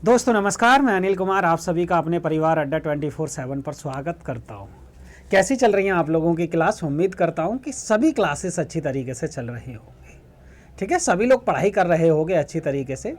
दोस्तों नमस्कार, मैं अनिल कुमार आप सभी का अपने परिवार अड्डा 24/7 पर स्वागत करता हूं। कैसी चल रही हैं आप लोगों की क्लास? उम्मीद करता हूं कि सभी क्लासेस अच्छी तरीके से चल रही होंगी। ठीक है, सभी लोग पढ़ाई कर रहे होंगे अच्छी तरीके से।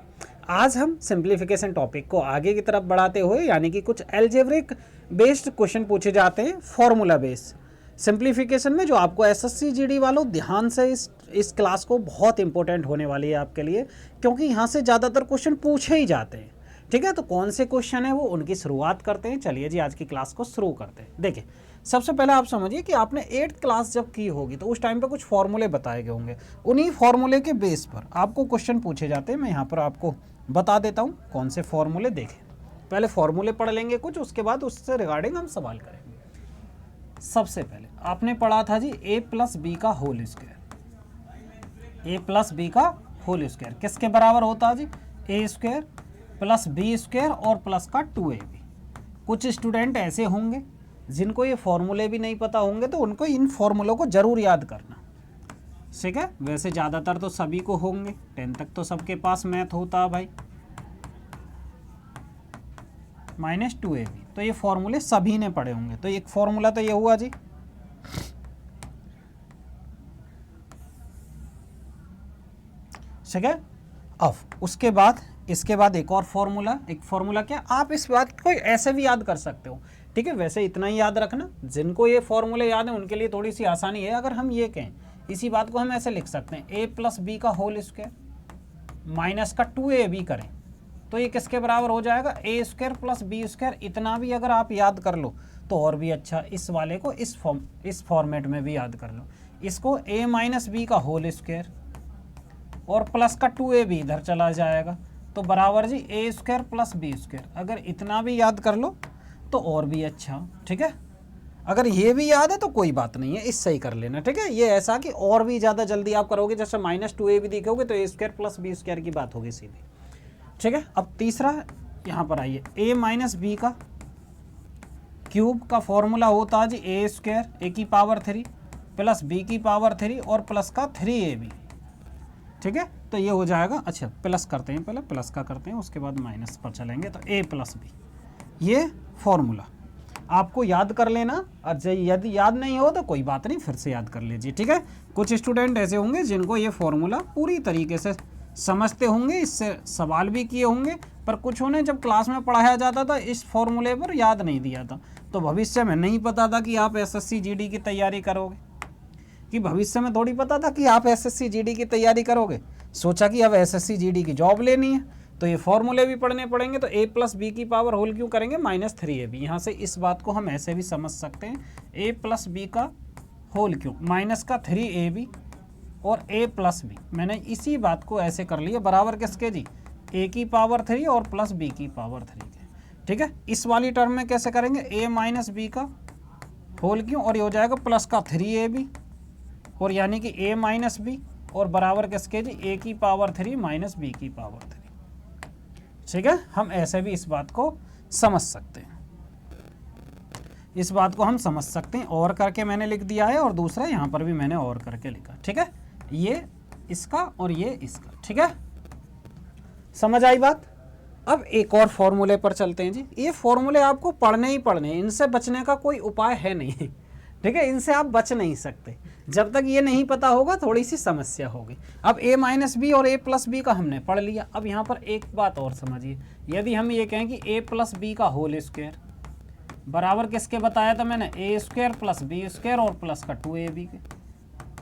आज हम सिंप्लीफिकेशन टॉपिक को आगे की तरफ बढ़ाते हुए यानी कि कुछ एल्जेब्रिक बेस्ड क्वेश्चन पूछे जाते हैं, फॉर्मूला बेस्ड सिंप्लीफिकेशन में, जो आपको एसएससी जीडी वालों ध्यान से इस क्लास को बहुत इंपॉर्टेंट होने वाली है आपके लिए, क्योंकि यहाँ से ज़्यादातर क्वेश्चन पूछे ही जाते हैं। ठीक है, तो कौन से क्वेश्चन है वो उनकी शुरुआत करते हैं। चलिए जी, आज की क्लास को शुरू करते हैं। देखिए, सबसे पहले आप समझिए कि आपने 8th क्लास जब की होगी तो उस टाइम पे कुछ फॉर्मूले बताए गए होंगे। उन्हीं फॉर्मूले के बेस पर आपको क्वेश्चन पूछे जाते हैं। मैं यहाँ पर आपको बता देता हूँ कौन से फॉर्मूले। देखें, पहले फॉर्मूले पढ़ लेंगे कुछ, उसके बाद उससे रिगार्डिंग हम सवाल करेंगे। सबसे पहले आपने पढ़ा था जी a प्लस बी का whole square. a plus B का होल स्क्वायर किसके बराबर होता है जी? A square plus B square और प्लस का 2ab। कुछ स्टूडेंट ऐसे होंगे जिनको ये फॉर्मूले भी नहीं पता होंगे, तो उनको इन फॉर्मूलों को जरूर याद करना। ठीक है, वैसे ज़्यादातर तो सभी को होंगे, 10 तक तो सबके पास मैथ होता है भाई। -2ab, तो ये फॉर्मूले सभी ने पढ़े होंगे। तो एक फॉर्मूला तो ये हुआ जी, ठीक है। अब उसके बाद इसके बाद एक और फॉर्मूला, एक फॉर्मूला क्या, आप इस बात को ऐसे भी याद कर सकते हो। ठीक है, वैसे इतना ही याद रखना, जिनको ये फॉर्मूले याद है उनके लिए थोड़ी सी आसानी है। अगर हम ये कहें, इसी बात को हम ऐसे लिख सकते हैं, a प्लस बी का होल स्क्वायर माइनस का 2ab करें तो ये किसके बराबर हो जाएगा? ए स्क्वायर प्लस बी स्क्वायर। इतना भी अगर आप याद कर लो तो और भी अच्छा। इस वाले को इस फॉर्मेट में भी याद कर लो। इसको a माइनस बी का होल स्क्वायर और प्लस का 2ab इधर चला जाएगा, तो बराबर जी A square plus B square. अगर इतना भी याद कर लो तो और भी अच्छा। ठीक है, अगर ये भी याद है तो कोई बात नहीं है, इससे ही कर लेना। ठीक है, ये ऐसा कि और भी ज़्यादा जल्दी आप करोगे, जैसे -2ab देखोगे तो ए स्क्वायर प्लस बी स्क्वायर की बात होगी सीधी। ठीक है, अब तीसरा यहाँ पर आइए, a माइनस बी का क्यूब का फॉर्मूला होता है जी ए स्क्वायर a की पावर 3 प्लस b की पावर 3 और प्लस का 3ab। ठीक है, तो ये हो जाएगा। अच्छा, प्लस करते हैं, पहले प्लस का करते हैं, उसके बाद माइनस पर चलेंगे। तो a प्लस बी, ये फॉर्मूला आपको याद कर लेना। और यदि याद नहीं हो तो कोई बात नहीं, फिर से याद कर लीजिए। ठीक है, कुछ स्टूडेंट ऐसे होंगे जिनको ये फॉर्मूला पूरी तरीके से समझते होंगे, इससे सवाल भी किए होंगे, पर कुछ उन्हें जब क्लास में पढ़ाया जाता था इस फॉर्मूले पर याद नहीं दिया था, तो भविष्य में नहीं पता था कि आप एसएससी जीडी की तैयारी करोगे, कि भविष्य में थोड़ी पता था कि आप एसएससी जीडी की तैयारी करोगे। सोचा कि अब एसएससी जीडी की जॉब लेनी है तो ये फॉर्मूले भी पढ़ने पड़ेंगे। तो a प्लस बी की पावर होल क्यों करेंगे? -3ab। यहाँ से इस बात को हम ऐसे भी समझ सकते हैं, a प्लस बी का होल क्यों माइनस का 3ab और a प्लस बी। मैंने इसी बात को ऐसे कर लिया, बराबर किसके जी? a की पावर 3 और प्लस b की पावर 3 के। ठीक है, इस वाली टर्म में कैसे करेंगे? a माइनस बी का होल क्यों, और ये हो जाएगा प्लस का 3ab, और यानी कि a माइनस बी और बराबर किसके जी? a की पावर 3 माइनस b की पावर 3। ठीक है, हम ऐसे भी इस बात को समझ सकते हैं, इस बात को हम समझ सकते हैं। और करके मैंने लिख दिया है, और दूसरा यहाँ पर भी मैंने और करके लिखा। ठीक है, ये इसका और ये इसका। ठीक है, समझ आई बात? अब एक और फॉर्मूले पर चलते हैं जी। ये फॉर्मूले आपको पढ़ने ही पढ़ने, इनसे बचने का कोई उपाय है नहीं। ठीक है, इनसे आप बच नहीं सकते। जब तक ये नहीं पता होगा थोड़ी सी समस्या होगी। अब a माइनस बी और a प्लस बी का हमने पढ़ लिया। अब यहाँ पर एक बात और समझिए, यदि हम ये कहें कि a प्लस बी का होल स्क्वायर बराबर किसके बताया था मैंने? a square plus B square और प्लस का 2ab के।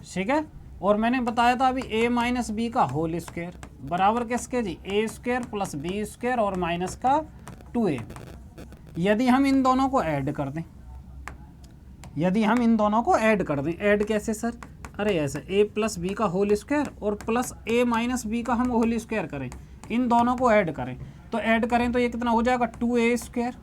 ठीक है, और मैंने बताया था अभी a माइनस बी का होल स्क्वायर बराबर किसके जी? a square plus B square और माइनस का 2ab। यदि हम इन दोनों को ऐड कर दें, यदि हम इन दोनों को ऐड कर दें, ऐड कैसे सर? अरे ऐसे, a प्लस बी का होल स्क्वायर और प्लस a माइनस बी का हम होल स्क्वायर करें, इन दोनों को ऐड करें, तो ऐड करें तो ये कितना हो जाएगा? 2a स्क्वायर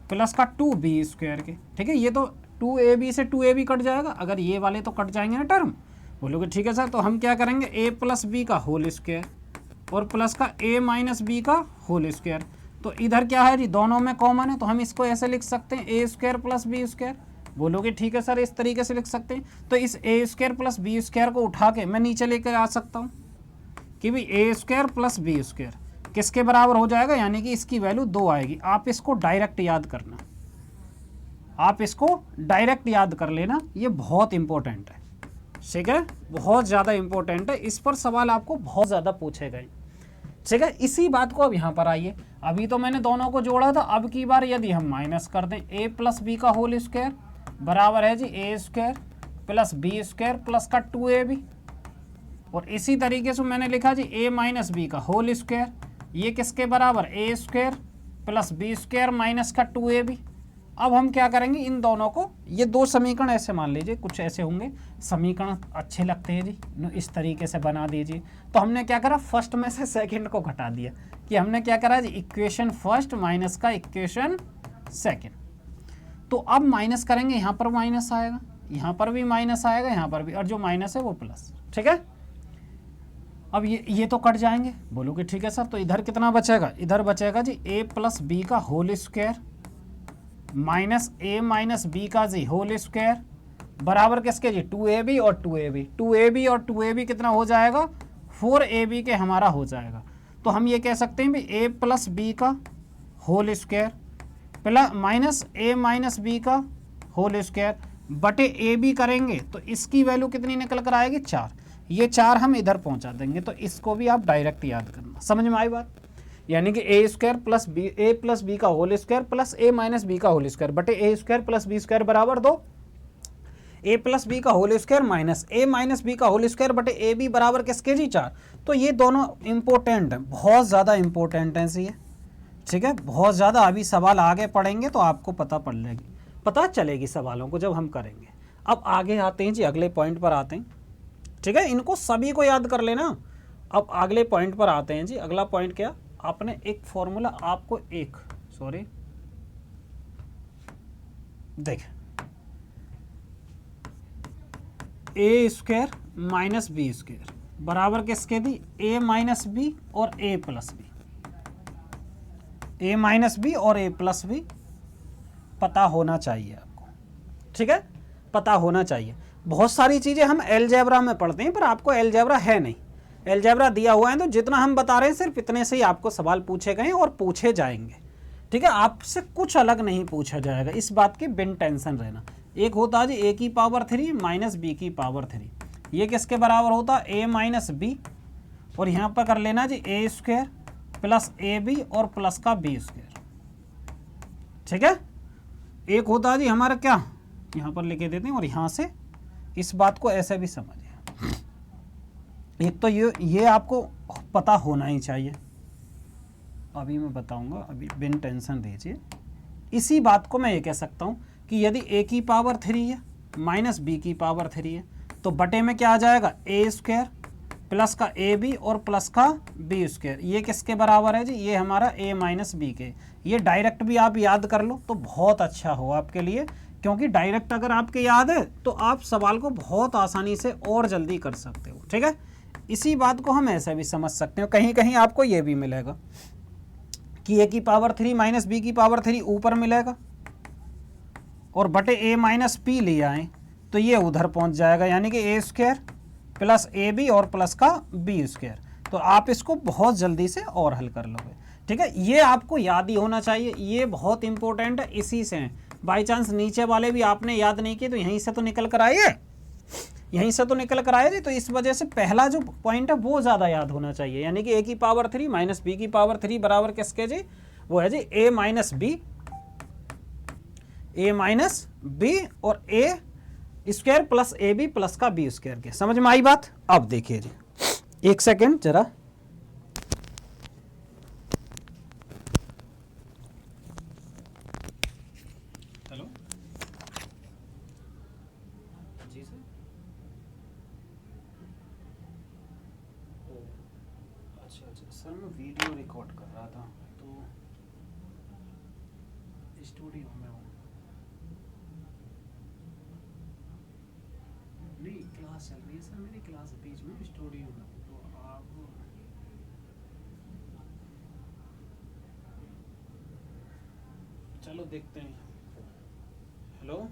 प्लस का 2b स्क्वायर के। ठीक है, ये तो 2ab से 2ab कट जाएगा, अगर ये वाले तो कट जाएंगे ना टर्म। बोलोगे ठीक है सर, तो हम क्या करेंगे? a प्लस बी का होल स्क्वायर और प्लस का a माइनस बी का होल स्क्वायर। तो इधर क्या है जी? दोनों में कॉमन है, तो हम इसको ऐसे लिख सकते हैं a square plus B square. बोलोगे ठीक है सर, इस तरीके से लिख सकते हैं। तो इस a square plus B square को उठा के मैं नीचे लेकर आ सकता हूँ कि भाई a square plus B square किसके बराबर हो जाएगा, यानी कि इसकी वैल्यू 2 आएगी। आप इसको डायरेक्ट याद करना, आप इसको डायरेक्ट याद कर लेना, ये बहुत इंपॉर्टेंट है, ठीक है, बहुत ज़्यादा इंपॉर्टेंट है। इस पर सवाल आपको बहुत ज़्यादा पूछे गए, ठीक है। इसी बात को अब यहाँ पर आइए, अभी तो मैंने दोनों को जोड़ा था, अब की बार यदि हम माइनस कर दें, a प्लस बी का होल स्क्वायर बराबर है जी A square plus B square plus का 2ab, और इसी तरीके से मैंने लिखा जी a माइनस बी का होल स्क्वायर, ये किसके बराबर, A square plus B square minus का 2ab। अब हम क्या करेंगे, इन दोनों को, ये दो समीकरण ऐसे मान लीजिए, कुछ ऐसे होंगे समीकरण अच्छे लगते हैं जी, इस तरीके से बना दीजिए। तो हमने क्या करा, फर्स्ट में से सेकंड को घटा दिया, कि हमने क्या करा जी, इक्वेशन फर्स्ट माइनस का इक्वेशन सेकंड। तो अब माइनस करेंगे, यहाँ पर माइनस आएगा, यहाँ पर भी माइनस आएगा, यहाँ पर भी, और जो माइनस है वो प्लस, ठीक है। अब ये तो कट जाएंगे, बोलोगे ठीक है सर, तो इधर कितना बचेगा, इधर बचेगा जी a प्लस बी का whole square minus a minus B का जी होल स्क्वायर बराबर किसके जी, 2ab और 2ab, 2ab और 2ab कितना हो जाएगा, 4ab के हमारा हो जाएगा। तो हम ये कह सकते हैं भी a प्लस बी का whole square plus minus a minus B का होल स्क्वायर बटे ab करेंगे तो इसकी वैल्यू कितनी निकल कर आएगी, 4। ये 4 हम इधर पहुंचा देंगे, तो इसको भी आप डायरेक्ट याद करना, समझ में आई बात। यानी कि ए स्क्वायर प्लस बी, ए प्लस बी का होल स्क्वायर प्लस ए माइनस बी का होल स्क्वायर बटे A square plus B square बराबर 2, ए प्लस बी का होल स्क्वायर माइनस ए माइनस बी का होल स्क्वायर बटे ए बी बराबर किसके जी, 4। तो ये दोनों इंपॉर्टेंट हैं, बहुत ज़्यादा इंपॉर्टेंट हैं ये, ठीक है, बहुत ज़्यादा। अभी सवाल आगे पढ़ेंगे तो आपको पता चलेगी सवालों को जब हम करेंगे। अब आगे आते हैं जी, अगले पॉइंट पर आते हैं, ठीक है, इनको सभी को याद कर लेना। अब अगले पॉइंट पर आते हैं जी, अगला पॉइंट क्या, आपने एक फॉर्मूला, आपको एक देख, ए स्क्वायर माइनस बी स्क्वायर बराबर किसके दी, ए माइनस बी और ए प्लस बी, ए माइनस बी और ए प्लस बी पता होना चाहिए आपको, ठीक है, पता होना चाहिए। बहुत सारी चीज़ें हम अलजेब्रा में पढ़ते हैं, पर आपको अलजेब्रा है नहीं, अलजेब्रा दिया हुआ है, तो जितना हम बता रहे हैं सिर्फ इतने से ही आपको सवाल पूछे गए और पूछे जाएंगे, ठीक है, आपसे कुछ अलग नहीं पूछा जाएगा, इस बात की बिन टेंशन रहना। एक होता है जी ए की पावर 3 माइनस बी की पावर 3, ये किसके बराबर होता है, ए माइनस बी, और यहाँ पर कर लेना जी A square plus A B और प्लस का बी स्क्वायर, ठीक है। एक होता है जी हमारा क्या, यहाँ पर लिखे देते हैं, और यहाँ से इस बात को ऐसे भी समझिए, एक तो ये आपको पता होना ही चाहिए, अभी मैं बताऊंगा, अभी बिन टेंशन दीजिए। इसी बात को मैं ये कह सकता हूँ कि यदि a की पावर 3 है माइनस b की पावर 3 है, तो बटे में क्या आ जाएगा, ए स्क्वायर प्लस का ए बी और प्लस का बी स्क्वायर, ये किसके बराबर है जी, ये हमारा a माइनस बी के। ये डायरेक्ट भी आप याद कर लो तो बहुत अच्छा हो आपके लिए, क्योंकि डायरेक्ट अगर आपके याद है तो आप सवाल को बहुत आसानी से और जल्दी कर सकते हो, ठीक है। इसी बात को हम ऐसे भी समझ सकते हो, कहीं कहीं आपको ये भी मिलेगा कि a की पावर 3 माइनस बी की पावर 3 ऊपर मिलेगा, और बटे a माइनस पी ले आए तो ये उधर पहुंच जाएगा, यानी कि ए स्क्वायर प्लस ए बी और प्लस का बी स्क्वायर। तो आप इसको बहुत जल्दी से और हल कर लोगे, ठीक है। ये आपको याद ही होना चाहिए, ये बहुत इंपॉर्टेंट है, इसी से बाई चांस नीचे वाले भी आपने याद नहीं किए तो यहीं से तो निकल कर आइए, यहीं से तो निकल कर आए जी। तो इस वजह से पहला जो पॉइंट है वो ज़्यादा याद होना चाहिए, यानी कि a की पावर 3 माइनस बी की पावर 3 बराबर किसके जी, वो है जी a माइनस बी और a square plus A B plus का बी स्क्वायर के। समझ में आई बात। अब देखिए जी, एक सेकेंड जरा, हेलो जी सर, अच्छा सर, मैं वीडियो रिकॉर्ड कर रहा था तो स्टूडियो में हूँ, नहीं क्लास चल रही है सर, मेरी क्लास बीच में स्टूडियो में, तो आप चलो देखते हैं। हेलो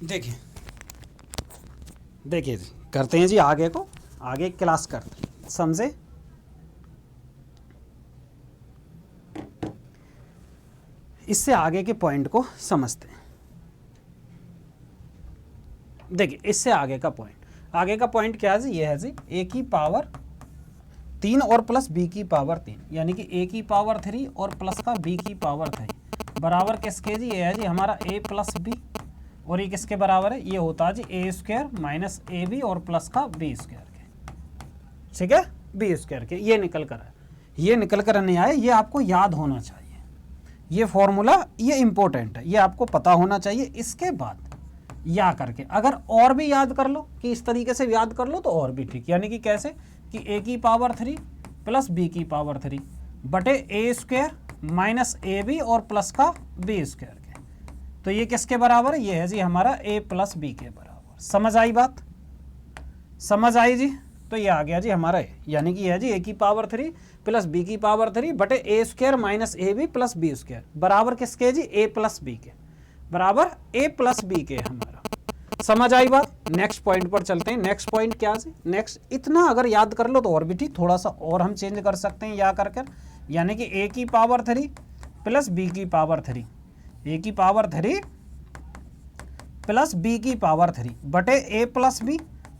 देखिए देखिए जी, करते हैं जी आगे को, आगे क्लास करते हैं, समझे। इससे आगे के पॉइंट को समझते हैं। देखिए इससे आगे का पॉइंट क्या है जी, ये है जी a की पावर 3 और प्लस b की पावर 3, यानी कि a की पावर 3 और प्लस का b की पावर 3 बराबर किसके जी, ये है जी हमारा a प्लस बी, और ये किसके बराबर है, ये होता है जी A square minus A B और प्लस का बी स्क्वायर के, ठीक है, बी स्क्वायर के। ये निकल कर नहीं आए, ये आपको याद होना चाहिए, ये फॉर्मूला ये इंपॉर्टेंट है, ये आपको पता होना चाहिए। इसके बाद या करके अगर और भी याद कर लो कि इस तरीके से याद कर लो तो और भी ठीक, यानी कि कैसे कि a की पावर 3 प्लस b की पावर 3 बटे A square minus A B और प्लस का बी स्क्वायर के, तो ये किसके बराबर है, ये है जी हमारा a प्लस बी के बराबर। समझ आई बात, समझ आई जी। तो ये आ गया जी हमारा a, यानी कि यह है जी a की पावर 3 प्लस b की पावर 3 बटे A square minus A B plus B square बराबर किसके जी, a प्लस बी के बराबर a प्लस बी के हमारा। समझ आई बात। नेक्स्ट पॉइंट पर चलते हैं। नेक्स्ट पॉइंट क्या है, नेक्स्ट इतना अगर याद कर लो तो और भी ठीक, थोड़ा सा और हम चेंज कर सकते हैं या कर यानी कि a की पावर 3 प्लस b की पावर 3, a की पावर 3 प्लस b की पावर 3 बटे a प्लस b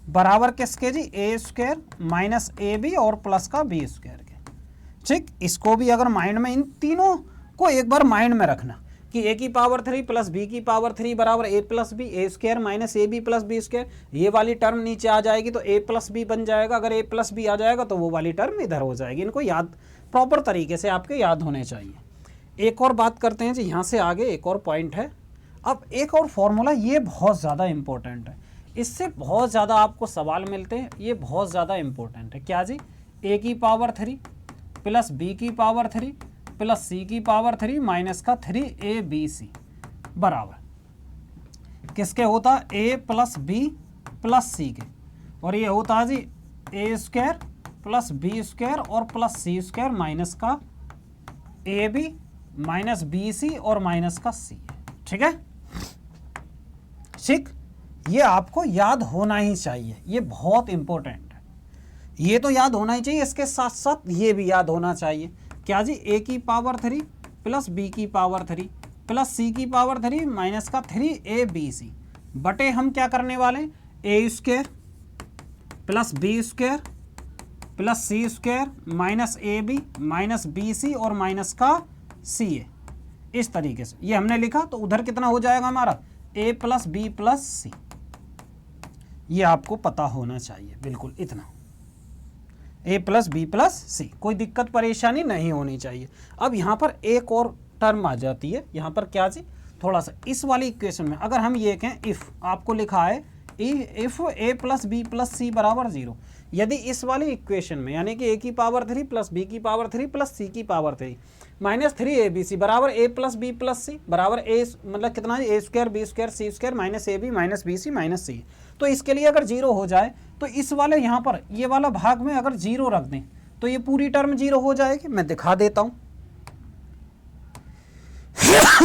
बराबर किसके जी, a square minus A B और प्लस का b स्क्वायर के, ठीक। इसको भी अगर माइंड में, इन तीनों को एक बार माइंड में रखना कि a की पावर 3 प्लस b की पावर 3 बराबर a plus B, A square minus A B plus B square, ये वाली टर्म नीचे आ जाएगी तो a प्लस बी बन जाएगा, अगर a प्लस बी आ जाएगा तो वो वाली टर्म इधर हो जाएगी। इनको याद प्रॉपर तरीके से आपके याद होने चाहिए। एक और बात करते हैं जी, यहाँ से आगे एक और पॉइंट है। अब एक और फॉर्मूला, ये बहुत ज़्यादा इंपॉर्टेंट है, इससे बहुत ज़्यादा आपको सवाल मिलते हैं, ये बहुत ज़्यादा इंपॉर्टेंट है। क्या जी, a की पावर 3 प्लस b की पावर 3 प्लस c की पावर 3 माइनस का 3abc बराबर किसके होता है, a plus B plus C के, और ये होता है जी A square plus B square और प्लस सी स्क्वायर माइनस का A B minus B C और माइनस का सी, ठीक है, ठीक। ये आपको याद होना ही चाहिए, ये बहुत इंपॉर्टेंट है, ये तो याद होना ही चाहिए, इसके साथ साथ ये भी याद होना चाहिए। क्या जी, a की पावर 3 प्लस b की पावर 3 प्लस c की पावर 3 माइनस का 3abc बटे हम क्या करने वाले हैं, A square plus B square plus C square minus A B minus B C और माइनस का सी ए, इस तरीके से ये हमने लिखा। तो उधर कितना हो जाएगा हमारा, a प्लस बी प्लस सी, ये आपको पता होना चाहिए बिल्कुल इतना, a प्लस बी प्लस सी, कोई दिक्कत परेशानी नहीं होनी चाहिए। अब यहाँ पर एक और टर्म आ जाती है, यहाँ पर क्या जी, थोड़ा सा इस वाली इक्वेशन में अगर हम ये कहें, इफ़ आपको लिखा है if a plus B plus C बराबर 0, यदि इस वाली इक्वेशन में यानी कि a की पावर 3 प्लस b की पावर 3 प्लस c की पावर 3 माइनस 3abc बराबर a plus B plus C बराबर a मतलब कितना है, a square B square C square minus A B minus B C minus C, तो इसके लिए अगर 0 हो जाए तो इस वाले यहाँ पर ये वाला भाग में अगर 0 रख दें तो ये पूरी टर्म 0 हो जाएगी। मैं दिखा देता हूँ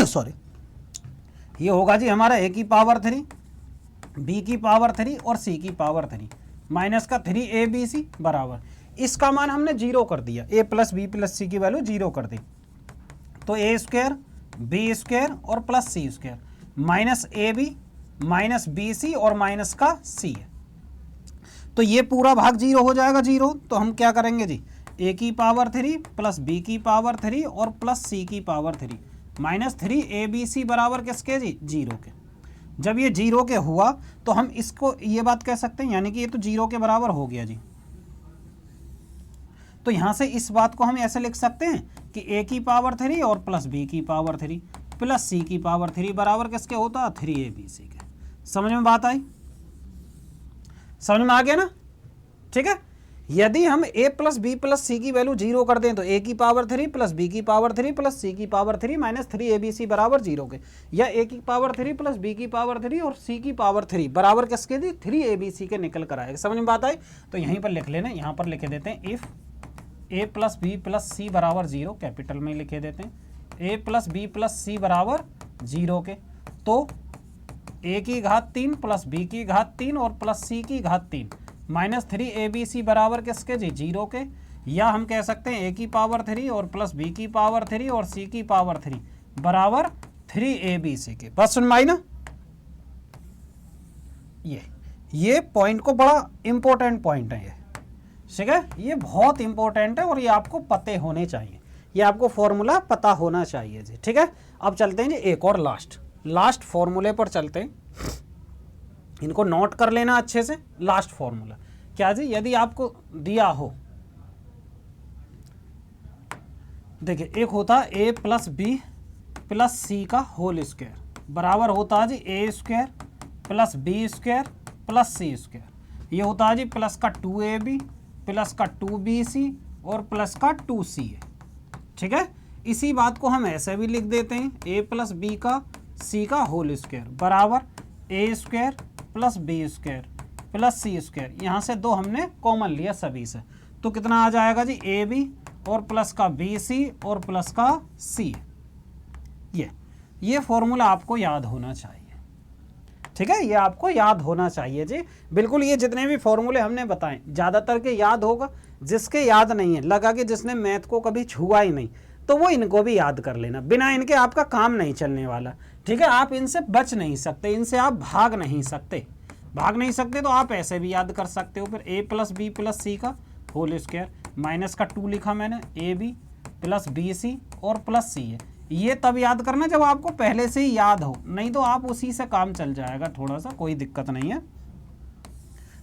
सॉरी, ये होगा जी हमारा a की पावर 3 b की पावर 3 और c की पावर 3 माइनस का 3abc बराबर, इसका मान हमने 0 कर दिया, a plus B plus C की वैल्यू 0 कर दी, तो a स्क्वायर बी स्क्वायर और plus C square minus A B minus B C और माइनस का सी है, तो ये पूरा भाग 0 हो जाएगा 0। तो हम क्या करेंगे जी, a की पावर 3 प्लस b की पावर 3 और प्लस c की पावर 3 माइनस 3abc बराबर किसके जी, 0 के। जब ये 0 के हुआ तो हम इसको ये बात कह सकते हैं, यानी कि ये तो 0 के बराबर हो गया जी, तो यहाँ से इस बात को हम ऐसे लिख सकते हैं कि a की पावर 3 और प्लस b की पावर 3 प्लस c की पावर 3 बराबर किसके होता है, 3abc के। समझ में बात आई, समझ में आ गया ना, ठीक है। यदि हम a plus B plus C की वैल्यू 0 कर दें तो a की पावर 3 प्लस b की पावर 3 प्लस c की पावर 3 माइनस 3abc बराबर 0 के, या a की पावर 3 प्लस b की पावर 3 और c की पावर 3 बराबर किसके थी, 3abc के निकल कर आएगा। समझ में बात आई, तो यहीं पर लिख लेना, यहाँ पर लिख देते हैं if a plus B plus C बराबर 0, कैपिटल में लिखे देते हैं a plus B plus C बराबर 0 के, तो ए की घात 3 प्लस बी की घात 3 और प्लस सी की घात 3 माइनस 3 ए बी सी बराबर किसके जी 0 के, या हम कह सकते हैं ए की पावर 3 और प्लस बी की पावर 3 और सी की पावर 3 बराबर 3 ए बी सी के। बस सुन पाई ना, ये पॉइंट को बड़ा इंपॉर्टेंट पॉइंट है ये, ठीक है, ये बहुत इंपॉर्टेंट है और ये आपको पते होने चाहिए, ये आपको फॉर्मूला पता होना चाहिए जी, ठीक है। अब चलते हैं जी एक और लास्ट फॉर्मूले पर चलते हैं, इनको नोट कर लेना अच्छे से। लास्ट फॉर्मूला क्या जी, यदि आपको दिया हो, देखिए एक होता है A plus B plus C का होल स्क्वायर बराबर होता है जी A square plus B square plus C square, ये होता है जी प्लस का 2ab प्लस का 2bc और प्लस का 2ca, ठीक है। इसी बात को हम ऐसे भी लिख देते हैं, a प्लस बी का c का होल स्क्वायर बराबर a square plus B square plus C square, यहाँ से दो हमने कॉमन लिया सभी से, तो कितना आ जाएगा जी ab और प्लस का bc और प्लस का c। ये फॉर्मूला आपको याद होना चाहिए, ठीक है, ये आपको याद होना चाहिए जी, बिल्कुल। ये जितने भी फॉर्मूले हमने बताए ज़्यादातर के याद होगा, जिसके याद नहीं है लगा कि जिसने मैथ को कभी छुआ ही नहीं, तो वो इनको भी याद कर लेना, बिना इनके आपका काम नहीं चलने वाला, ठीक है। आप इनसे बच नहीं सकते, इनसे आप भाग नहीं सकते तो आप ऐसे भी याद कर सकते हो, फिर A plus B plus C का होल स्क्वायर माइनस का 2 लिखा मैंने A B plus B C और प्लस सी है। ये तब याद करना जब आपको पहले से ही याद हो, नहीं तो आप उसी से काम चल जाएगा, थोड़ा सा कोई दिक्कत नहीं है।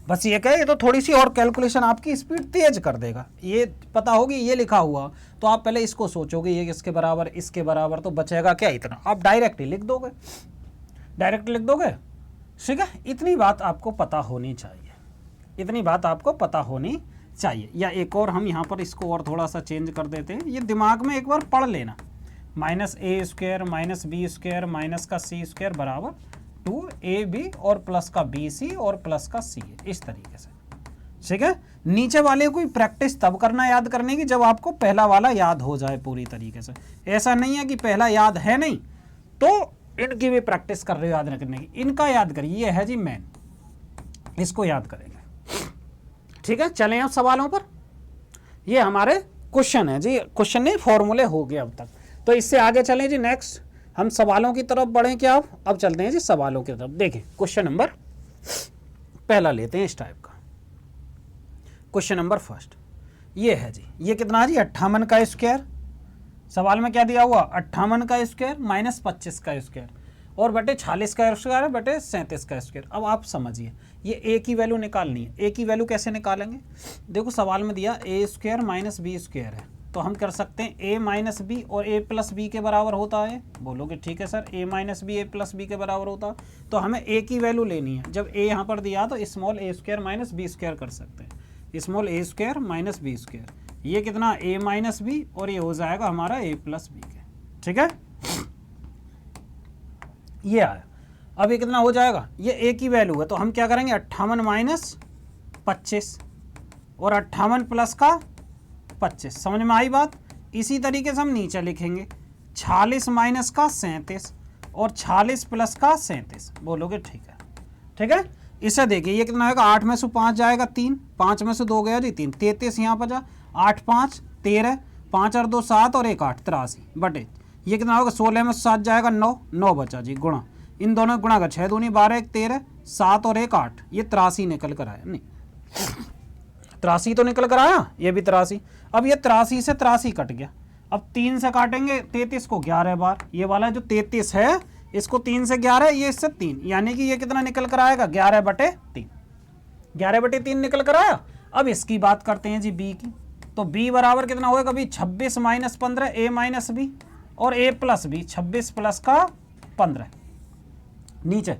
बस ये कहे, ये तो थोड़ी सी और कैलकुलेशन आपकी स्पीड तेज कर देगा, ये पता होगी ये लिखा हुआ तो आप पहले इसको सोचोगे ये इसके बराबर तो बचेगा क्या इतना, आप डायरेक्ट लिख दोगे, ठीक है। इतनी बात आपको पता होनी चाहिए, या एक और हम यहाँ पर इसको और थोड़ा सा चेंज कर देते हैं, ये दिमाग में एक बार पढ़ लेना, minus A square minus B square minus का सी स्क्वायर बराबर 2ab और प्लस का bc और प्लस का c, इस तरीके से, ठीक है। नीचे वाले को प्रैक्टिस तब करना याद करने की जब आपको पहला वाला याद हो जाए पूरी तरीके से, ऐसा नहीं है कि पहला याद है नहीं तो इनकी भी प्रैक्टिस कर रहे हो याद रखने की, इनका याद करिए, ये है जी मेन, इसको याद करेंगे, ठीक है। चलें अब सवालों पर, ये हमारे क्वेश्चन है जी, क्वेश्चन नहीं फॉर्मूले हो गए अब तक, तो इससे आगे चलें जी। नेक्स्ट हम सवालों की तरफ बढ़ें क्या, अब चलते हैं जी सवालों की तरफ। देखें क्वेश्चन नंबर पहला लेते हैं इस टाइप का, क्वेश्चन नंबर फर्स्ट ये है जी, ये कितना है जी 58 का स्क्वायर, सवाल में क्या दिया हुआ 58 का स्क्वायर माइनस 25 का स्क्वायर और बटे 46 का स्क्वायर है बटे 37 का स्क्वायर। अब आप समझिए ये ए की वैल्यू निकालनी है, ए की वैल्यू कैसे निकालेंगे, देखो सवाल में दिया A square minus B square है, तो हम कर सकते हैं a माइनस बी और a प्लस बी के बराबर होता है, बोलोगे ठीक है sir a minus B a plus B के बराबर होता है, तो हमें a की वैल्यू लेनी है, जब a यहाँ पर दिया तो small a square minus B square कर सकते हैं, small a square minus B square, ये कितना a माइनस बी और ये हो जाएगा हमारा a प्लस बी के, ठीक है, ये आया। अब ये कितना हो जाएगा, ये a की वैल्यू है तो हम क्या करेंगे 58 माइनस 25 और 58 प्लस का 25, समझ में आई बात। इसी तरीके से हम नीचे लिखेंगे 46 माइनस का 37 और 46 प्लस का 37, बोलोगे ठीक है। इसे देखिए ये कितना आएगा, 8 में से 5 जाएगा 3, 5 में से 2 गया जी 3, 33 यहाँ पर जा 8 5 13, 5 और 2 7 और 1 8 83 बटे ये कितना होगा 16 में से 7 जाएगा 9 बचा जी, गुणा इन दोनों गुणा का 6 दूनी 12 1 13 7 और 1 8, ये 83 निकल कर आया, नहीं 83 तो निकल कर आया, ये भी 83। अब ये 83 से 83 कट गया, अब 3 से काटेंगे 33 को 11 बार, ये वाला जो 33 है इसको 3 से 11, ये इससे 3, यानी कि ये कितना निकल कर आएगा 11 बटे 3, 11 बटे 3 निकल कर आया। अब इसकी बात करते हैं जी बी की, तो बी बराबर कितना होगा कभी 26 माइनस 15 ए माइनस बी और ए प्लस बी 26 प्लस का 15, नीचे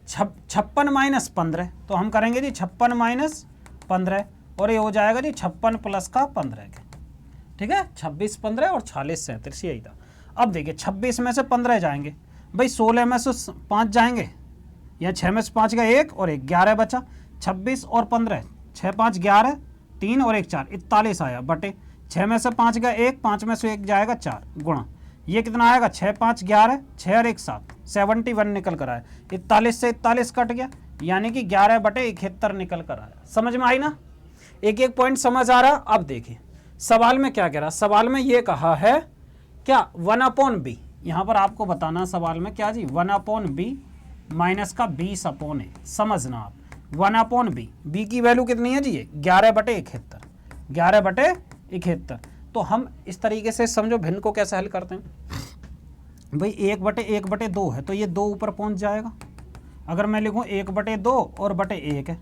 56 माइनस 15, तो हम करेंगे जी 56 माइनस 15 और ये हो जाएगा जी 56 प्लस का 15 के, ठीक है, 26 15 और 46 37, यही था। अब देखिए 26 में से 15 जाएंगे भाई, 16 में से 5 जाएंगे, या 6 में से 5 का 1 और 1 11 बचा, 26 और 15 6 5 11 3 और 1 4 41 आया बटे 6 में से 5 का 1, 5 में से 1 जाएगा 4, गुणा ये कितना आएगा 6 5 11 6 और 1 7 71 निकल कर आया, 41 से 41 कट गया, यानी कि 11/71 निकल कर आया। समझ में आई ना, एक एक पॉइंट समझ आ रहा। अब देखिए सवाल में क्या कह रहा, सवाल में ये कहा है क्या 1/b, यहां पर आपको बताना सवाल में क्या जी 1/b माइनस का 20/a। समझना आप 1/b, b की वैल्यू कितनी है जी ये 11/71, 11/71। तो हम इस तरीके से समझो भिन्न को कैसे हल करते हैं भाई, 1/1/2 है तो ये 2 ऊपर पहुंच जाएगा। अगर मैं लिखूं 1/2 और बटे 1 है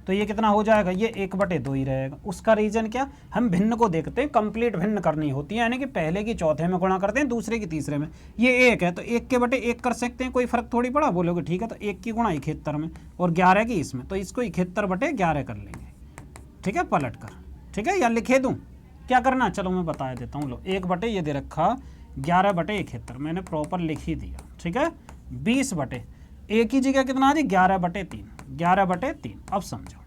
तो ये कितना हो जाएगा, ये 1/2 ही रहेगा। उसका रीजन क्या, हम भिन्न को देखते हैं, कंप्लीट भिन्न करनी होती है, यानी कि पहले की चौथे में गुणा करते हैं, दूसरे की तीसरे में। ये 1 है तो 1 के बटे 1 कर सकते हैं, कोई फर्क थोड़ी पड़ा। बोलोगे ठीक है, तो 1 की गुणा 71 में और 11 की इसमें, तो इसको 71/11 कर लेंगे। ठीक है, पलट कर, ठीक है, या लिखे दूँ, क्या करना, चलो मैं बता देता हूँ। लो 1 ये दे रखा 11/71, मैंने प्रॉपर लिख ही दिया। ठीक है, 20 एक ही जगह कितना आ जी 11/3, 11/3। अब समझो,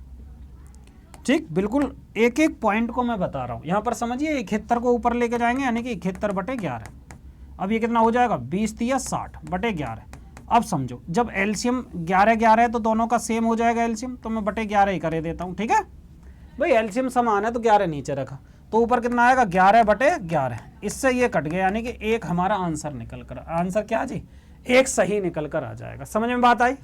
ठीक, बिल्कुल एक एक पॉइंट को मैं बता रहा हूँ। यहाँ पर समझिए 71 को ऊपर लेके जाएंगे, यानी कि 71/11। अब ये कितना हो जाएगा 20 या 60/11। अब समझो जब एलसीएम 11 है तो दोनों का सेम हो जाएगा एलसीएम, तो मैं बटे 11 ही कर देता हूँ। ठीक है भाई, एलसीएम समान है तो 11 नीचे रखा, तो ऊपर कितना आएगा 11/11। इससे ये कट गया, यानी कि एक हमारा आंसर निकल कर, आंसर क्या जी एक सही निकल कर आ जाएगा। समझ में बात आई।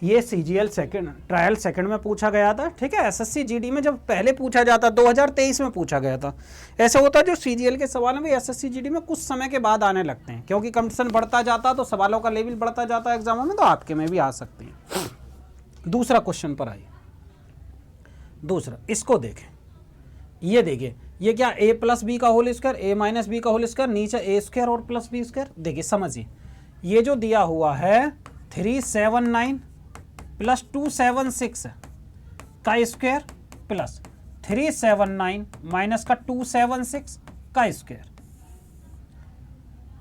ये सीजीएल सेकंड ट्रायल सेकंड में पूछा गया था। ठीक है, एसएससी जीडी में जब पहले पूछा जाता 2023 में पूछा गया था। ऐसा होता है जो सीजीएल के सवाल में एसएससी जीडी में कुछ समय के बाद आने लगते हैं, क्योंकि कंपटीशन बढ़ता जाता तो सवालों का लेवल बढ़ता जाता है एग्जामों में, तो आपके में भी आ सकते हैं। दूसरा क्वेश्चन पर आइए, दूसरा इसको देखें, ये देखिए ये क्या a+b का होल स्क्वायर, a-b का होल स्क्वायर, नीचे a² और +b²। देखिए समझिए, ये जो दिया हुआ है 379 + 276 का स्क्वायर प्लस 379 माइनस का 276 का स्क्वायर,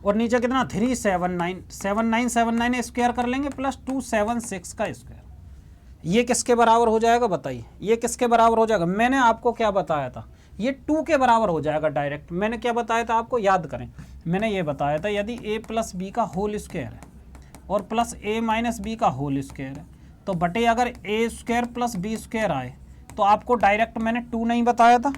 और नीचे कितना 379 स्क्वायर कर लेंगे प्लस 276 का स्क्वायर। ये किसके बराबर हो जाएगा बताइए, ये किसके बराबर हो जाएगा। मैंने आपको क्या बताया था, ये 2 के बराबर हो जाएगा डायरेक्ट। मैंने क्या बताया था आपको, याद करें, मैंने ये बताया था यदि a+b का होल स्क्वायर है और प्लस a-b का होल स्क्वायर है, तो बटे अगर a² + b² आए तो आपको डायरेक्ट मैंने 2 नहीं बताया था,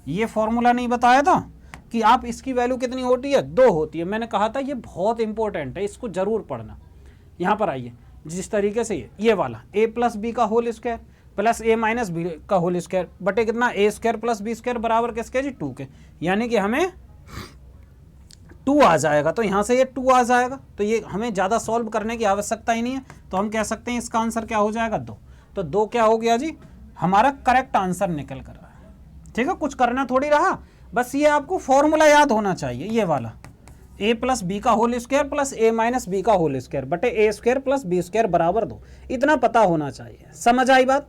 ये फॉर्मूला नहीं बताया था कि आप इसकी वैल्यू कितनी होती है 2 होती है। मैंने कहा था ये बहुत इंपॉर्टेंट है, इसको जरूर पढ़ना। यहाँ पर आइए, जिस तरीके से ये वाला a+b का होल स्क्वायर प्लस a-b का होल स्क्वायर बटे कितना a² + b² बराबर किसके जी 2 के, यानी कि हमें 2 आ जाएगा। तो यहाँ से ये 2 आ जाएगा, तो ये हमें ज़्यादा सॉल्व करने की आवश्यकता ही नहीं है। तो हम कह सकते हैं इसका आंसर क्या हो जाएगा 2। तो 2 क्या हो गया जी, हमारा करेक्ट आंसर निकल कर रहा है। ठीक है, कुछ करना थोड़ी रहा, बस ये आपको फॉर्मूला याद होना चाहिए, ये वाला a+b का होल स्क्वायर प्लस a-b का होल स्क्वायर बटे a² + b² बराबर 2, इतना पता होना चाहिए। समझ आई बात।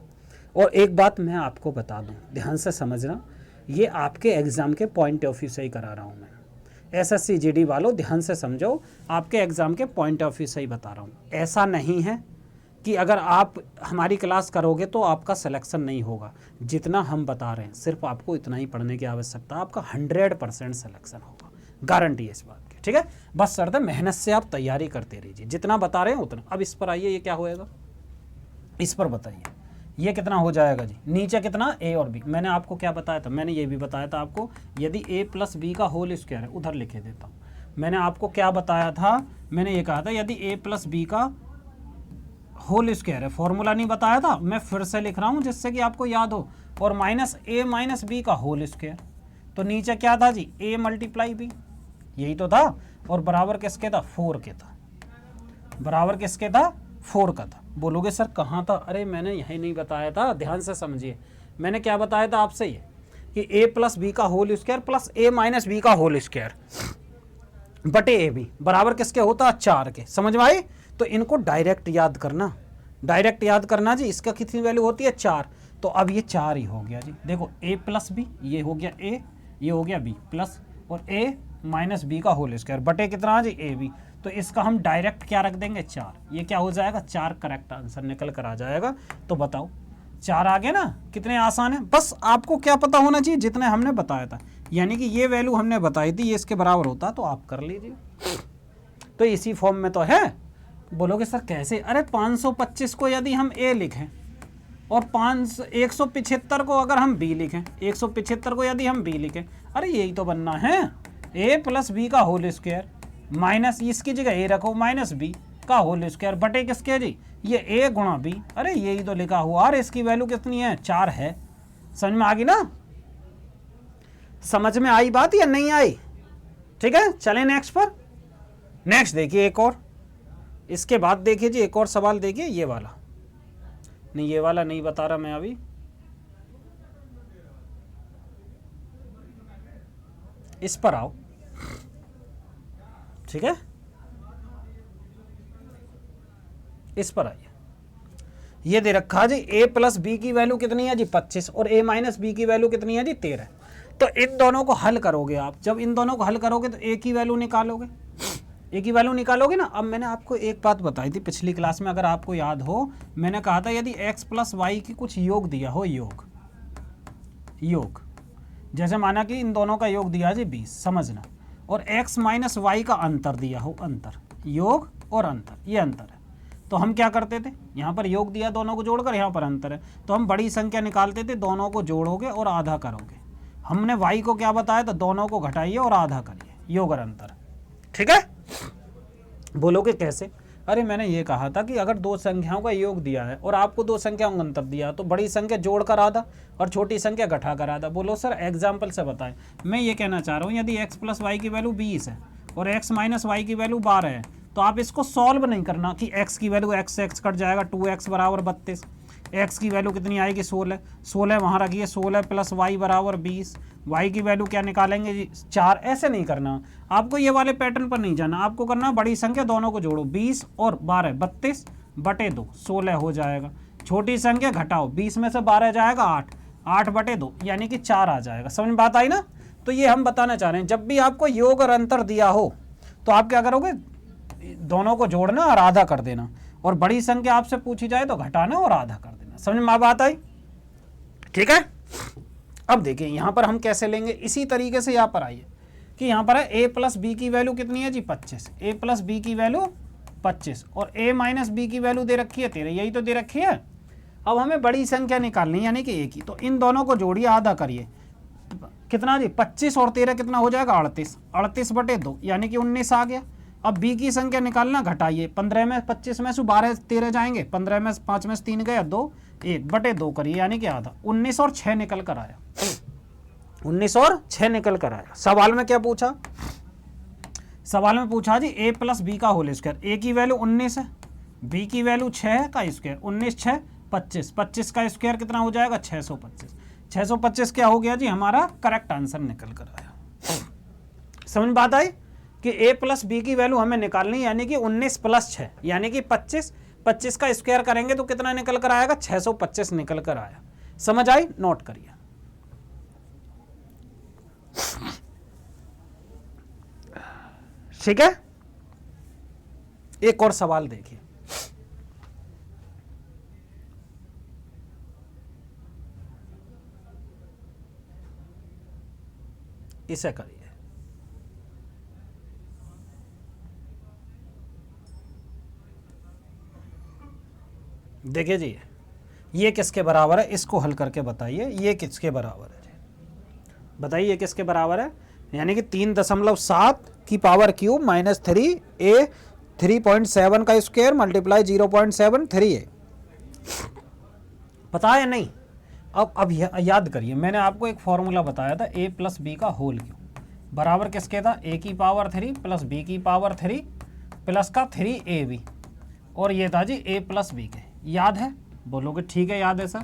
और एक बात मैं आपको बता दूं, ध्यान से समझना, ये आपके एग्जाम के पॉइंट ऑफ व्यू से ही करा रहा हूं मैं। एसएससी जीडी वालों ध्यान से समझो, आपके एग्जाम के पॉइंट ऑफ व्यू से ही बता रहा हूं। ऐसा नहीं है कि अगर आप हमारी क्लास करोगे तो आपका सिलेक्शन नहीं होगा। जितना हम बता रहे हैं सिर्फ आपको इतना ही पढ़ने की आवश्यकता, आपका 100% सिलेक्शन होगा, गारंटी है इस बात की। ठीक है, बस शर्त है मेहनत से आप तैयारी करते रहिए, जितना बता रहे हैं उतना। अब इस पर आइए, ये क्या होएगा, इस पर बताइए ये कितना हो जाएगा जी, नीचे कितना a और b। मैंने आपको क्या बताया था, मैंने ये भी बताया था आपको, यदि a+b का होल स्क्वायर है, उधर लिखे देता हूँ। मैंने आपको क्या बताया था, मैंने ये कहा था यदि a+b का होल स्क्वायर है, फॉर्मूला नहीं बताया था, मैं फिर से लिख रहा हूँ जिससे कि आपको याद हो, और माइनस a-b का होल स्क्वायर, तो नीचे क्या था जी a × b, यही तो था, और बराबर किसके था 4 के था, बराबर किसके था 4 का था। बोलोगे सर कहाँ था, अरे मैंने यही नहीं बताया था, ध्यान से समझिए। मैंने क्या बताया था आपसे, ये कि a+b का होल स्क्वायर प्लस a-b का होल स्क्वायर बटे ab बराबर किसके होता 4 के। समझ में आई। तो इनको डायरेक्ट याद करना, डायरेक्ट याद करना जी। इसका कितनी वैल्यू होती है 4, तो अब ये 4 ही हो गया जी। देखो a+b, ये हो गया a, ये हो गया b प्लस, और a-b का होल स्क्वायर बटे कितना जी ab, तो इसका हम डायरेक्ट क्या रख देंगे 4। ये क्या हो जाएगा 4 करेक्ट आंसर निकल कर आ जाएगा। तो बताओ 4 आ गए ना, कितने आसान है। बस आपको क्या पता होना चाहिए, जितने हमने बताया था, यानी कि ये वैल्यू हमने बताई थी ये इसके बराबर होता, तो आप कर लीजिए। तो इसी फॉर्म में तो है। बोलोगे सर कैसे? अरे 525 को यदि हम ए लिखें और 175 को अगर हम बी लिखें, 175 को यदि हम बी लिखें, अरे यही तो बनना है, ए प्लस बी का होल स्क्वायर माइनस इसकी जगह ए रखो माइनस बी का होल स्क्वायर बटे किसके जी, ये ए गुणा बी। अरे यही तो लिखा हुआ। और इसकी वैल्यू कितनी है? 4 है। समझ में आ गई ना? समझ में आई बात या नहीं आई? ठीक है, चलें नेक्स्ट पर। नेक्स्ट देखिए एक और, इसके बाद देखिए जी एक और सवाल देखिए, ये वाला नहीं, ये वाला नहीं बता रहा मैं अभी, इस पर आओ। ठीक है, इस पर आइए। ये दे रखा जी a प्लस बी की वैल्यू कितनी है जी 25 और a माइनस बी की वैल्यू कितनी है जी 13। तो इन दोनों को हल करोगे आप, जब इन दोनों को हल करोगे तो a की वैल्यू निकालोगे, a की वैल्यू निकालोगे ना। अब मैंने आपको एक बात बताई थी पिछली क्लास में, अगर आपको याद हो, मैंने कहा था यदि x प्लस वाई की कुछ योग दिया हो, योग जैसे माना कि इन दोनों का योग दिया जी 20, समझना, और x माइनस वाई का अंतर दिया हो, अंतर, योग और अंतर, ये अंतर है। तो हम क्या करते थे, यहाँ पर योग दिया दोनों को जोड़कर, यहाँ पर अंतर है, तो हम बड़ी संख्या निकालते थे, दोनों को जोड़ोगे और आधा करोगे। हमने y को क्या बताया, तो दोनों को घटाइए और आधा करिए, योग और अंतर। ठीक है, बोलोगे कैसे? अरे मैंने ये कहा था कि अगर दो संख्याओं का योग दिया है और आपको दो संख्याओं का अंतर दिया तो बड़ी संख्या जोड़कर आधा और छोटी संख्या घटाकर आधा। बोलो सर एग्जाम्पल से बताएं। मैं ये कहना चाह रहा हूँ यदि x प्लस वाई की वैल्यू 20 है और x माइनस वाई की वैल्यू 12 है, तो आप इसको सॉल्व नहीं करना कि x की वैल्यू x से x कट जाएगा, 2x बराबर 32, x की वैल्यू कितनी आएगी 16, 16 वहाँ रखिए, 16 प्लस वाई बराबर 20, y की वैल्यू क्या निकालेंगे जी 4। ऐसे नहीं करना आपको, ये वाले पैटर्न पर नहीं जाना, आपको करना बड़ी संख्या दोनों को जोड़ो, 20 और 12 32 बटे 2 16 हो जाएगा, छोटी संख्या घटाओ, 20 में से 12 जाएगा 8, 8 बटे 2 यानी कि 4 आ जाएगा। समझ में बात आई ना? तो ये हम बताना चाह रहे हैं, जब भी आपको योग और अंतर दिया हो तो आप क्या करोगे, दोनों को जोड़ना और आधा कर देना, और बड़ी संख्या आपसे पूछी जाए तो घटाना और आधा कर देना। समझ में बात आई? ठीक है, अब देखिए यहां पर हम कैसे लेंगे, इसी तरीके से यहां पर आइए कि यहां पर है a प्लस बी की वैल्यू कितनी है जी 25, a प्लस बी की वैल्यू 25 और a माइनस बी की वैल्यू दे रखी है 13, यही तो दे रखी है। अब हमें बड़ी संख्या निकालनी यानी कि a की, तो इन दोनों को जोड़िए, आधा करिए, कितना जी 25 और 13 कितना हो जाएगा 38, 38 बटे 2 यानी कि 19 आ गया। अब b की संख्या निकालना, घटाइए, 15 में 25 में से 12 13 जाएंगे, 15 में 5 में से 3 गया 2, 1 बटे 2 करिए यानी कि आधा, 19 और 6 निकल कर आया, 19 और 6 निकल कर आया। सवाल में क्या पूछा, सवाल में पूछा जी a प्लस बी का होल स्क्वायर, a की वैल्यू 19 है, b की वैल्यू 6 का स्क्वायर, 19 6 25, 25 का स्क्वायर कितना हो जाएगा 625, 625 क्या हो गया जी हमारा करेक्ट आंसर निकल कर आया। समझ बात आई कि a प्लस बी की वैल्यू हमें निकालनी यानी कि 19 प्लस 6 यानी कि 25, 25 का स्क्वायर करेंगे तो कितना निकल कर आएगा 625 निकल कर आया। समझ आई? नोट करिए। ठीक है, एक और सवाल देखिए, इसे करिए। देखिए जी ये किसके बराबर है, इसको हल करके बताइए ये किसके बराबर है जी, बताइए ये किसके बराबर है, यानी कि 3.7 की पावर क्यूब माइनस 3a 3.7 का स्क्वायर मल्टीप्लाई 0.7 3a, पता है नहीं? अब याद करिए, मैंने आपको एक फॉर्मूला बताया था a प्लस बी का होल क्यूब बराबर किसके था, a की पावर 3 प्लस b की पावर 3 प्लस का 3ab, और ये था जी a प्लस बी के। याद है? बोलोगे ठीक है याद है सर,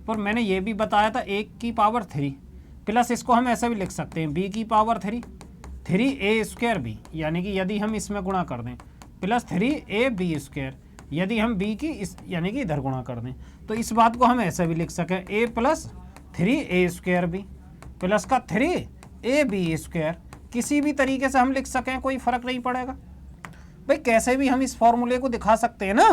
पर मैंने ये भी बताया था a की पावर 3 प्लस, इसको हम ऐसे भी लिख सकते हैं b की पावर 3 3a स्क्वायर b, यानी कि यदि हम इसमें गुणा कर दें प्लस 3ab स्क्वायर, यदि हम b की इस यानी कि इधर गुणा कर दें तो इस बात को हम ऐसे भी लिख सकें a plus 3a square b plus का 3ab स्क्वायर, किसी भी तरीके से हम लिख सकें, कोई फर्क नहीं पड़ेगा भाई, कैसे भी हम इस फॉर्मूले को दिखा सकते हैं ना,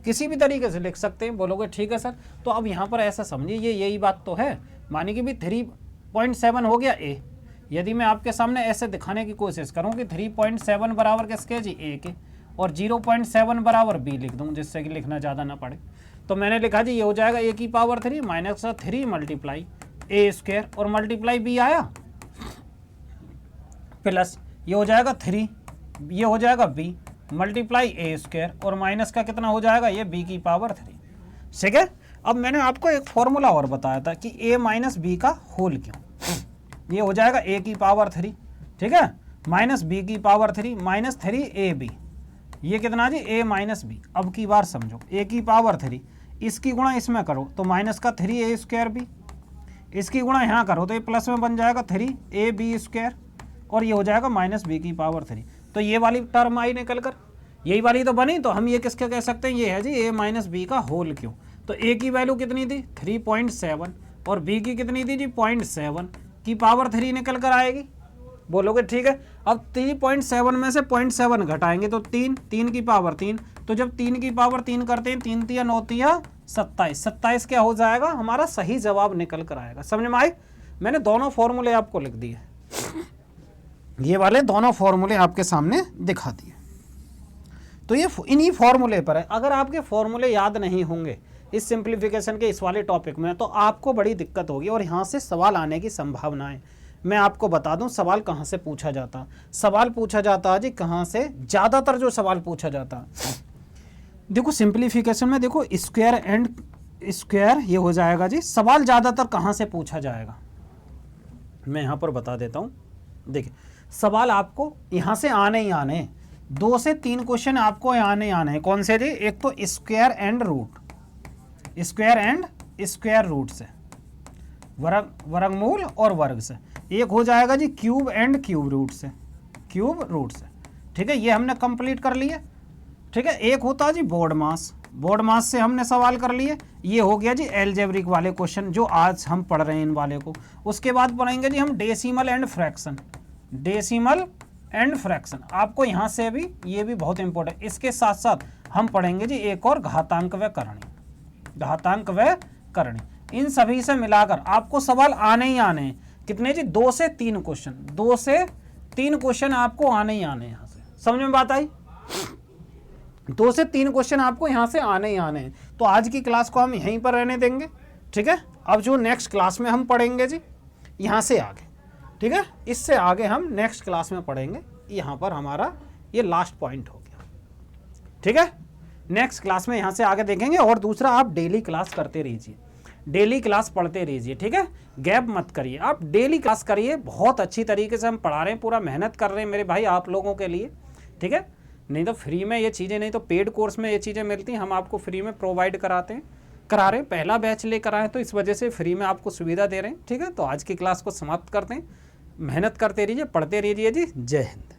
किसी भी तरीके से लिख सकते हैं। बोलोगे ठीक है सर, तो अब यहाँ पर ऐसा समझिए ये यही बात तो है, मानिए कि भी 3.7 हो गया a, यदि मैं आपके सामने ऐसे दिखाने की कोशिश करूं कि 3.7 बराबर किसके जी ए के और 0.7 बराबर बी लिख दूं, जिससे कि लिखना ज़्यादा ना पड़े, तो मैंने लिखा जी ये हो जाएगा ए की पावर 3 माइनस 3 मल्टीप्लाई ए स्क्वायर और मल्टीप्लाई बी आया प्लस ये हो जाएगा 3, ये हो जाएगा बी मल्टीप्लाई ए स्क्वायर और माइनस का कितना हो जाएगा ये बी की पावर 3। ठीक है, अब मैंने आपको एक फॉर्मूला और बताया था कि ए माइनस बी का होल क्यों, ये हो जाएगा ए की पावर 3, ठीक है, माइनस बी की पावर 3 माइनस 3 ए बी, ये कितना जी ए माइनस बी। अब की बार समझो, ए की पावर 3 इसकी गुणा इसमें करो तो माइनस का 3 ए स्क्वायर बी, इसकी गुणा यहाँ करो तो ये प्लस में बन जाएगा 3 ए बी स्क्वायर और ये हो जाएगा माइनस बी की पावर 3। तो ये वाली टर्म आई निकल कर, यही वाली तो बनी, तो हम ये किसके कह सकते हैं, ये है जी ए माइनस बी का होल क्यों। तो ए की वैल्यू कितनी थी 3.7 और बी की कितनी थी जी 0.7 की पावर 3 निकल कर आएगी, बोलोगे ठीक है। अब 3.7 में से 0.7 घटाएंगे तो 3 की पावर 3, तो जब 3 की पावर 3 करते हैं 3 3 9 3 27, 27 क्या हो जाएगा हमारा सही जवाब निकल कर आएगा। समझ में आई, मैंने दोनों फॉर्मूले आपको लिख दिए, ये वाले दोनों फॉर्मूले आपके सामने दिखा दिए। तो ये इन्हीं फॉर्मूले पर है, अगर आपके फॉर्मूले याद नहीं होंगे इस सिंप्लीफिकेशन के इस वाले टॉपिक में तो आपको बड़ी दिक्कत होगी और यहाँ से सवाल आने की संभावना है। मैं आपको बता दूं सवाल कहाँ से पूछा जाता, सवाल पूछा जाता है जी कहाँ से, ज़्यादातर जो सवाल पूछा जाता देखो सिंप्लीफिकेशन में, देखो स्क्वायर एंड स्क्वायर ये हो जाएगा जी, सवाल ज़्यादातर कहाँ से पूछा जाएगा मैं यहाँ पर बता देता हूँ। देखिए सवाल आपको यहाँ से आने ही आने, 2 से 3 क्वेश्चन आपको आने ही आने हैं। कौन से जी, एक तो square and root, square and square root से, वर्गमूल और वर्ग से, एक हो जाएगा जी क्यूब एंड क्यूब रूट से, क्यूब रूट से, ठीक है, ये हमने कंप्लीट कर लिए। ठीक है, एक होता है जी बोर्ड मास, बोर्ड मास से हमने सवाल कर लिए, ये हो गया जी एल्जेब्रिक वाले क्वेश्चन जो आज हम पढ़ रहे हैं इन वाले को। उसके बाद पढ़ेंगे जी हम decimal and fraction, decimal and fraction, आपको यहाँ से भी ये भी बहुत इंपॉर्टेंट। इसके साथ साथ हम पढ़ेंगे जी एक और घातांक व करणी, घातांक व करणी, इन सभी से मिलाकर आपको सवाल आने ही आने हैं। कितने जी, 2 से 3 क्वेश्चन, 2 से 3 क्वेश्चन आपको आने ही आने हैं यहाँ से। समझ में बात आई, 2 से 3 क्वेश्चन आपको यहाँ से आने ही आने हैं। तो आज की क्लास को हम यहीं पर रहने देंगे, ठीक है। अब जो नेक्स्ट क्लास में हम पढ़ेंगे जी यहाँ से आगे, ठीक है, इससे आगे हम नेक्स्ट क्लास में पढ़ेंगे। यहाँ पर हमारा ये लास्ट पॉइंट हो गया, ठीक है। नेक्स्ट क्लास में यहाँ से आगे देखेंगे। और दूसरा, आप डेली क्लास करते रहिए, डेली क्लास पढ़ते रहिए, ठीक है, गैप मत करिए, आप डेली क्लास करिए। बहुत अच्छी तरीके से हम पढ़ा रहे हैं, पूरा मेहनत कर रहे हैं मेरे भाई आप लोगों के लिए, ठीक है। नहीं तो फ्री में ये चीज़ें, नहीं तो पेड कोर्स में ये चीज़ें मिलती हैं, हम आपको फ्री में प्रोवाइड करा रहे हैं। पहला बैच लेकर आए तो इस वजह से फ्री में आपको सुविधा दे रहे हैं, ठीक है। तो आज की क्लास को समाप्त करते हैं, मेहनत करते रहिए, पढ़ते रहिए जी। जय हिंद।